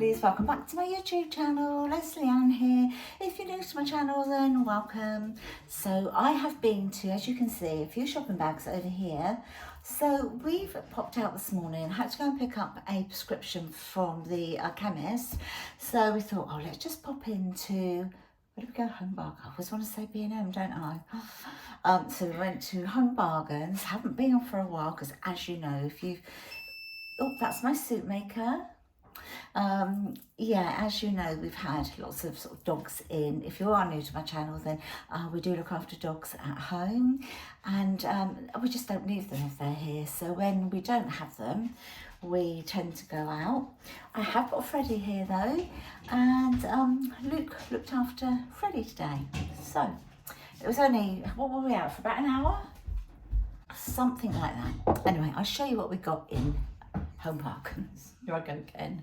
Lovelies, welcome back to my YouTube channel. Lesleyanne here. If you're new to my channel, then welcome. So I have been to, as you can see, a few shopping bags over here. So we've popped out this morning, had to go and pick up a prescription from the chemist. So we thought, oh, let's just pop into, where do we go? Home Bargains. I always want to say B&M, don't I? So we went to Home Bargains. Haven't been on for a while because, as you know, if you've, oh, that's my suit maker. Yeah, as you know, we've had lots of sort of dogs in. If you are new to my channel, then we do look after dogs at home, and we just don't leave them if they're here. So when we don't have them, we tend to go out. I have got Freddie here though, and Luke looked after Freddie today. So it was only, what were we out for, about an hour? Something like that. Anyway, I'll show you what we got in Home Bargains. Here I go again.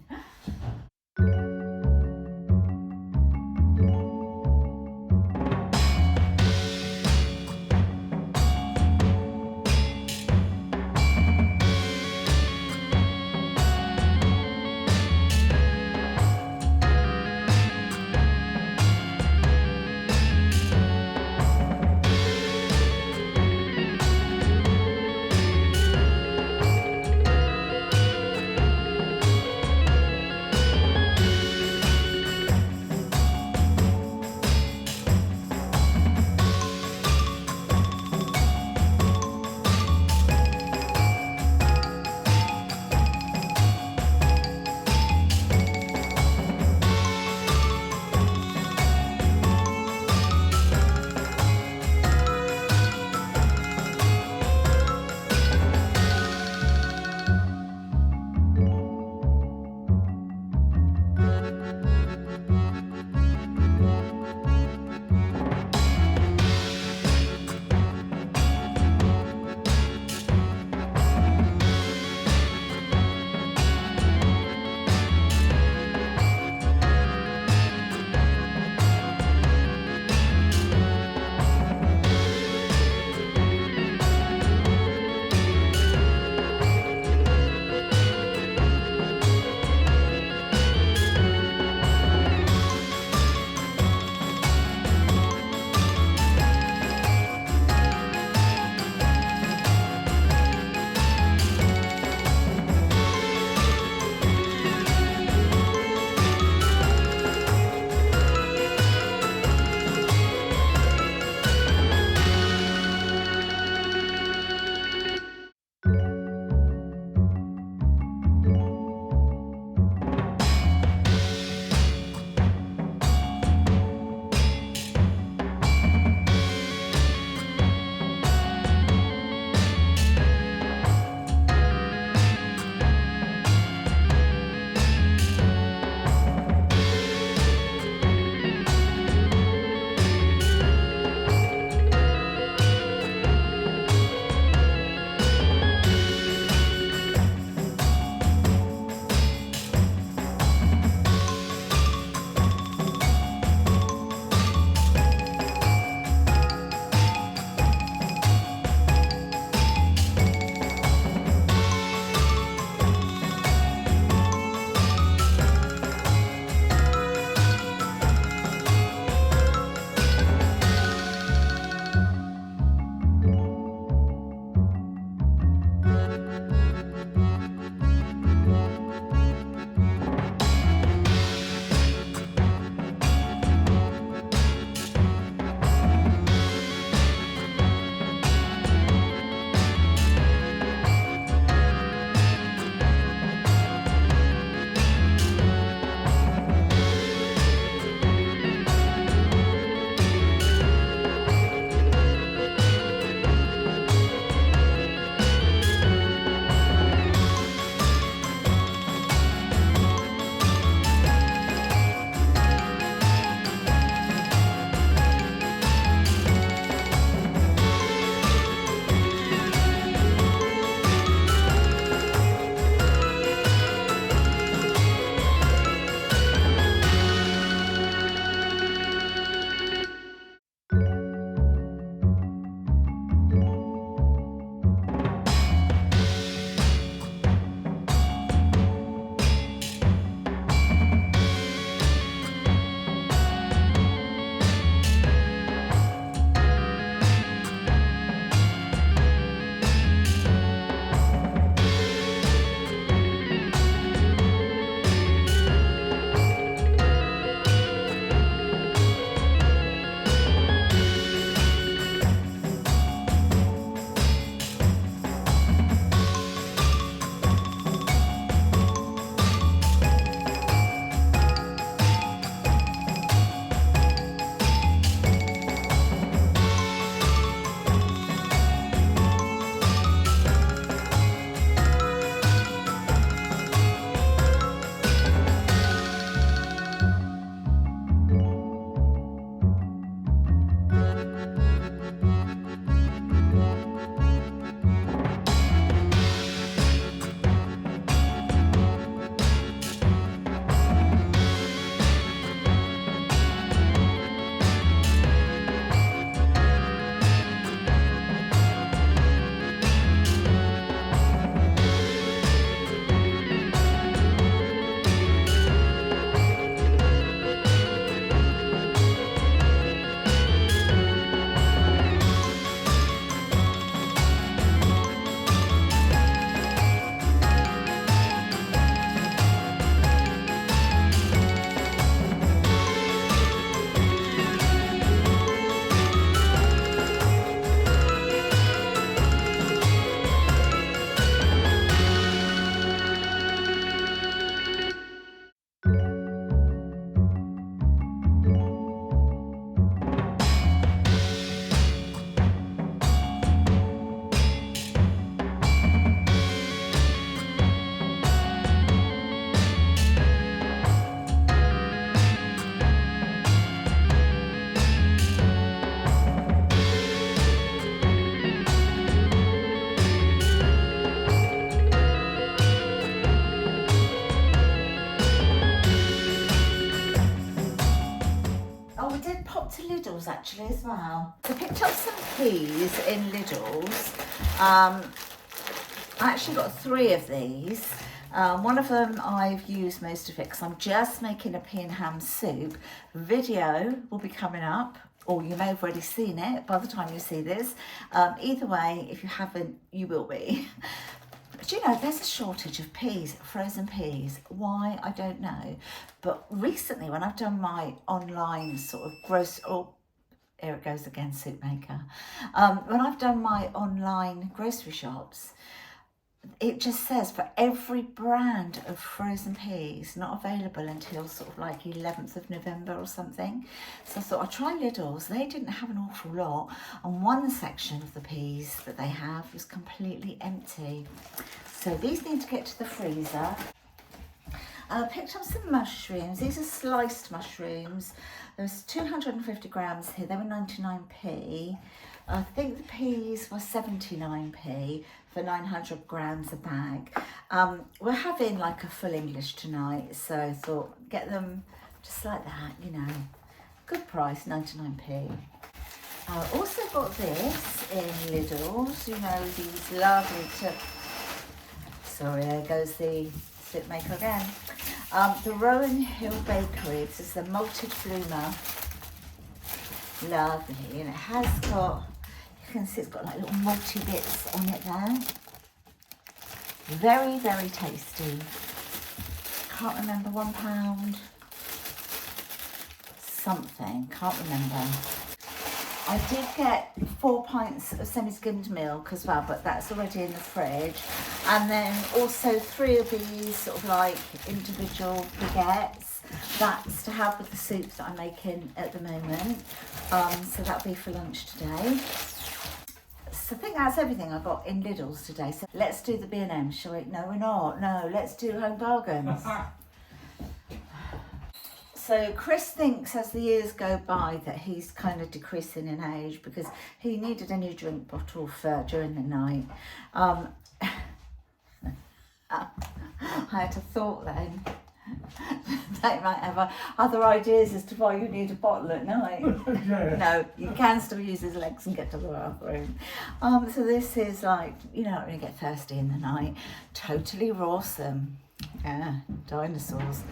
to Lidl's actually as well. So I picked up some peas in Lidl's. I actually got 3 of these. One of them I've used most of it because I'm just making a pea and ham soup. Video will be coming up, or you may have already seen it by the time you see this. Either way, if you haven't, you will be. But you know, there's a shortage of peas, frozen peas. Why, I don't know. But recently, when I've done my online sort of here it goes again, soup maker. When I've done my online grocery shops, it just says for every brand of frozen peas, not available until sort of like 11th of November or something. So I thought I'd try Lidl's. They didn't have an awful lot, and one section of the peas that they have was completely empty. So these need to get to the freezer. I picked up some mushrooms. These are sliced mushrooms. There's 250 grams here. They were 99p. I think the peas were 79p for 900 grams a bag. We're having like a full English tonight, so I thought get them just like that, you know. Good price, 99p. I also got this in Lidl's, you know, these lovely sorry, there goes the soup maker again. The Rowan Hill Bakery, this is the malted bloomer. Lovely, and it has got, you can see it's got like little malty bits on it there. Very, very tasty. Can't remember, £1 something, can't remember. I did get 4 pints of semi-skimmed milk as well, but that's already in the fridge. And then also 3 of these sort of like individual baguettes. That's to help with the soup that I'm making at the moment. So that'll be for lunch today. So I think that's everything I got in Lidl's today. So let's do the B&M, shall we? No, we're not. No, let's do Home Bargains. So Chris thinks as the years go by that he's kind of decreasing in age because he needed a new drink bottle for during the night. I had a thought then. They might have other ideas as to why you need a bottle at night. Yeah. No, you can still use his legs and get to the bathroom. So this is like, you know, when you get thirsty in the night. Totally awesome. Yeah, dinosaurs.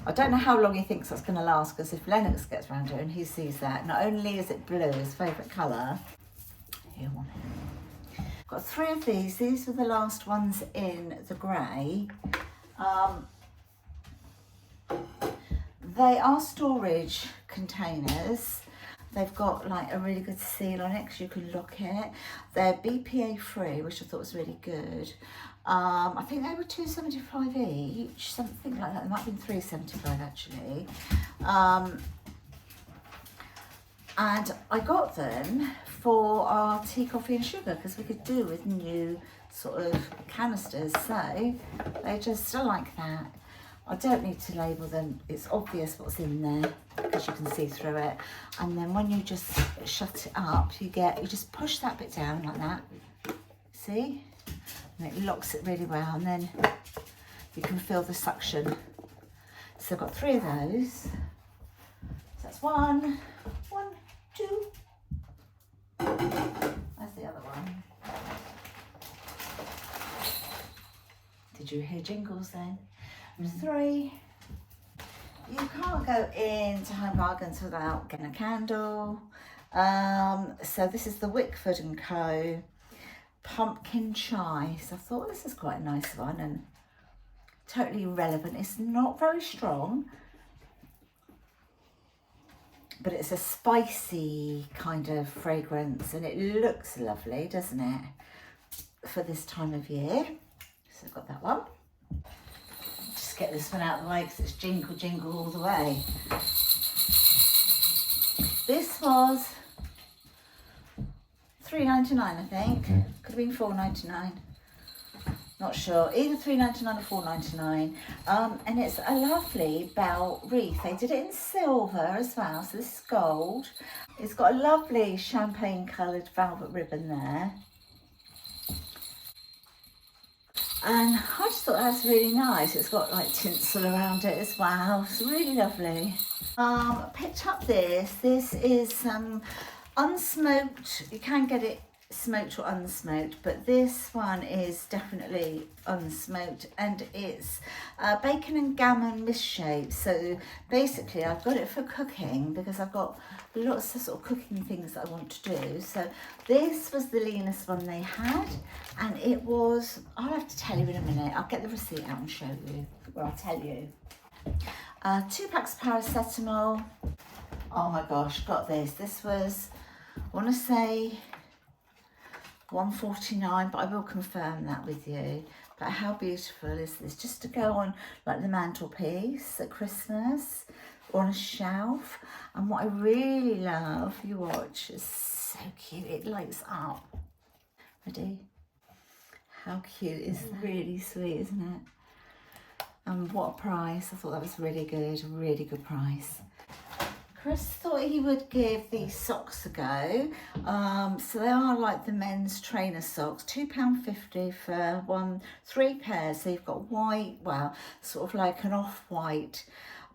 I don't know how long he thinks that's going to last, because if Lennox gets around here and he sees that, not only is it blue, his favourite colour, he'll want it. Got 3 of these. These were the last ones in the grey. They are storage containers. They've got like a really good seal on it because you can lock it. They're BPA free, which I thought was really good. I think they were £2.75 each, something like that. They might have been £3.75 actually. And I got them for our tea, coffee and sugar because we could do with new sort of canisters. So they just are like that. I don't need to label them. It's obvious what's in there because you can see through it. And then when you just shut it up, you just push that bit down like that. See? And it locks it really well, and then you can feel the suction. So I've got 3 of those. So that's 1, 2. That's the other one. Did you hear jingles then? 3. You can't go into Home Bargains without getting a candle. So this is the Wickford & Co. Pumpkin Chai. So I thought this is quite a nice one and totally relevant. It's not very strong, but it's a spicy kind of fragrance and it looks lovely, doesn't it, for this time of year. So I've got that one. Just get this one out of the way because it's jingle jingle all the way. This was £3.99 I think. Could have been £4.99. Not sure. Either £3.99 or £4.99. And it's a lovely bell wreath. They did it in silver as well. So this is gold. It's got a lovely champagne coloured velvet ribbon there. And I just thought that's really nice. It's got like tinsel around it as well. It's really lovely. Picked up this. This is unsmoked. You can get it smoked or unsmoked, but this one is definitely unsmoked, and it's bacon and gammon misshape. So basically I've got it for cooking because I've got lots of sort of cooking things that I want to do. So this was the leanest one they had, and it was, I'll have to tell you in a minute. I'll get the receipt out and show you, or I'll tell you. 2 packs of paracetamol. Oh my gosh, got this. This was, I want to say £1.49, but I will confirm that with you. But how beautiful is this? Just to go on like the mantelpiece at Christmas or on a shelf. And what I really love, you watch, is so cute. It lights up. Ready? How cute is that? Really sweet, isn't it? And what a price. I thought that was really good price. Chris thought he would give these socks a go. So they are like the men's trainer socks, £2.50 for 3 pairs. So you've got white, well, sort of like an off-white,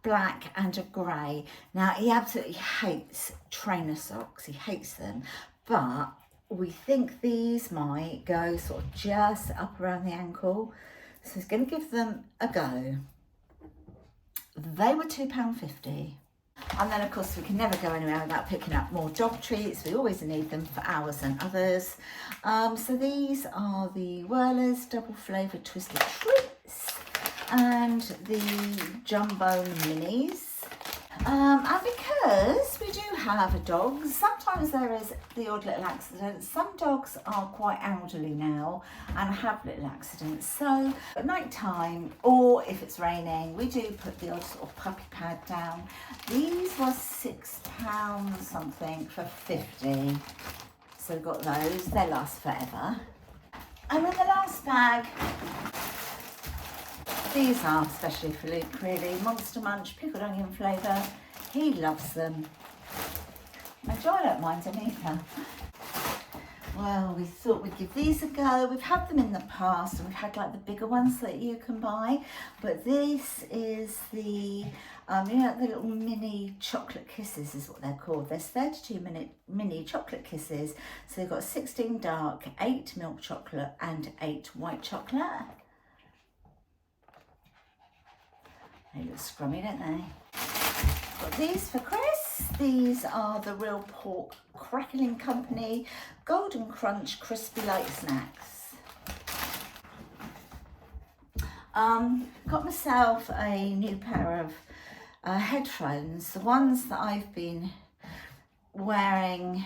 black and a grey. Now he absolutely hates trainer socks, he hates them, but we think these might go sort of just up around the ankle. So he's going to give them a go. They were £2.50. And then of course we can never go anywhere without picking up more dog treats. We always need them for ours and others. So these are the Whirlers double flavoured twisted treats and the jumbo minis. And because we do have a dog, sometimes there is the odd little accident. Some dogs are quite elderly now and have little accidents. So at night time, or if it's raining, we do put the odd sort of puppy pad down. These were £6 something for 50. So we've got those, they last forever. And then the last bag, these are especially for Luke, really. Monster Munch, pickled onion flavour. He loves them. I don't mind them either. Well, we thought we'd give these a go. We've had them in the past, and we've had like the bigger ones that you can buy. But this is the, you know, the little mini chocolate kisses is what they're called. There's 32 mini chocolate kisses. So they've got 16 dark, 8 milk chocolate, and 8 white chocolate. They look scrummy, don't they? Got these for Chris. These are the Real Pork Crackling Company Golden Crunch Crispy Light Snacks. Got myself a new pair of headphones. The ones that I've been wearing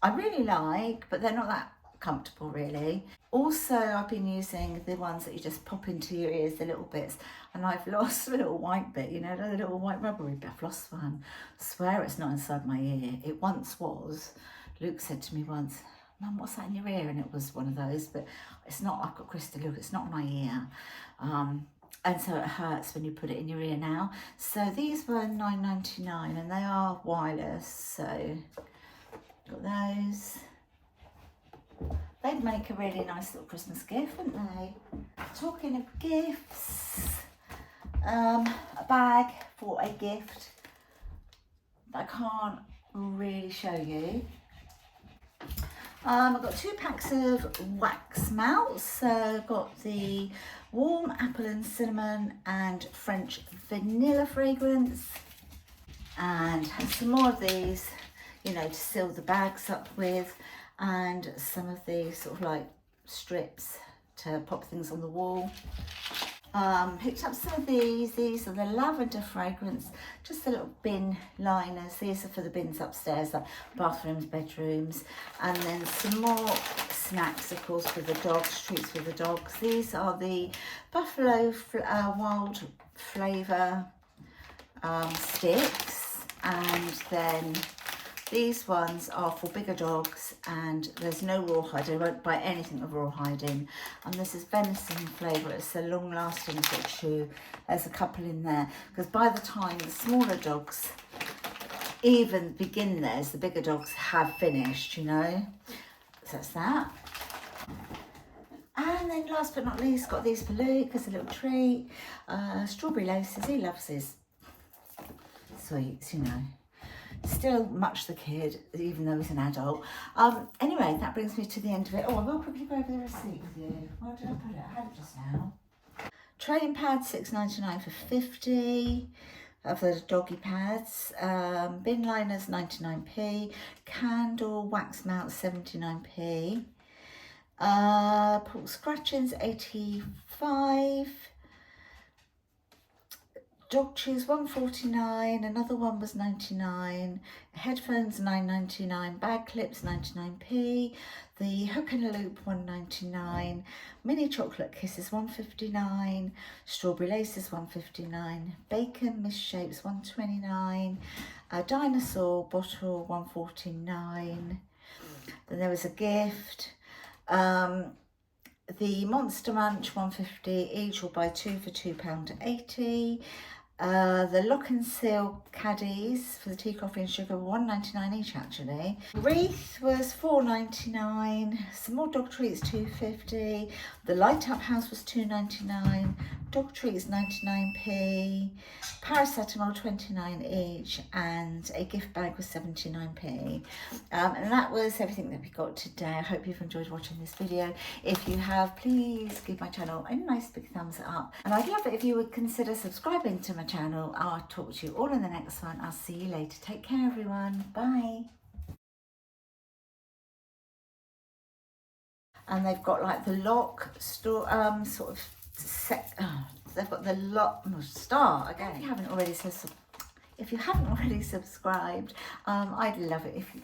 I really like, but they're not that comfortable really. Also, I've been using the ones that you just pop into your ears, the little bits, and I've lost the little white bit, you know, the little white rubbery bit. I've lost one. I swear it's not inside my ear. It once was. Luke said to me once, "Mum, what's that in your ear?" And it was one of those, but it's not. I've got Chris to look, it's not my ear. And so it hurts when you put it in your ear now. So these were £9.99 and they are wireless, so got those. They'd make a really nice little Christmas gift, wouldn't they? Talking of gifts, a bag for a gift that I can't really show you. I've got 2 packs of wax melts. So I've got the warm apple and cinnamon and French vanilla fragrance, and some more of these, you know, to seal the bags up with, and some of these sort of like strips to pop things on the wall. Picked up some of these. These are the lavender fragrance, just the little bin liners. These are for the bins upstairs, like bathrooms, bedrooms. And then some more snacks, of course, for the dogs, treats for the dogs. These are the buffalo wild flavour sticks, and then these ones are for bigger dogs, and there's no rawhide. I won't buy anything with rawhide in. And this is venison flavour. It's a long-lasting sort of chew. There's a couple in there, because by the time the smaller dogs even begin theirs, the bigger dogs have finished, you know. So that's that. And And then last but not least, got these for Luke as a little treat. Strawberry laces, he loves his sweets, you know. Still much the kid, even though he's an adult. Anyway, that brings me to the end of it. Oh, I will quickly go over the receipt with you. Where did I put it? I had it just now. Trading pads, $6.99 for 50 of the doggy pads. Bin liners, 99p. Candle wax mount, 79p. Pork scratchings, 85. Dog chews, 149. Another one was 99. Headphones, 9.99. Bag clips, 99p. The hook and loop, 1.99. Mini chocolate kisses, 1.59. Strawberry laces, 1.59. Bacon misshapes, 1.29. A dinosaur bottle, 1.49. Then there was a gift. The Monster Munch, 1.50 each, or buy two for £2.80. The Lock and Seal caddies for the tea, coffee and sugar were $1.99 each actually. Wreath was $4.99. Some more dog treats, $2.50. The Light Up House was $2.99. Dog treats, 99p. Paracetamol, 29 each, and a gift bag was 79p. And that was everything that we got today. I hope you've enjoyed watching this video. If you have, please give my channel a nice big thumbs up, and I'd love it if you would consider subscribing to my channel. I'll talk to you all in the next one. I'll see you later. Take care everyone. Bye. And they've got like the lock store sort of set. They've got the lock star again. If you haven't already subscribed, I'd love it if you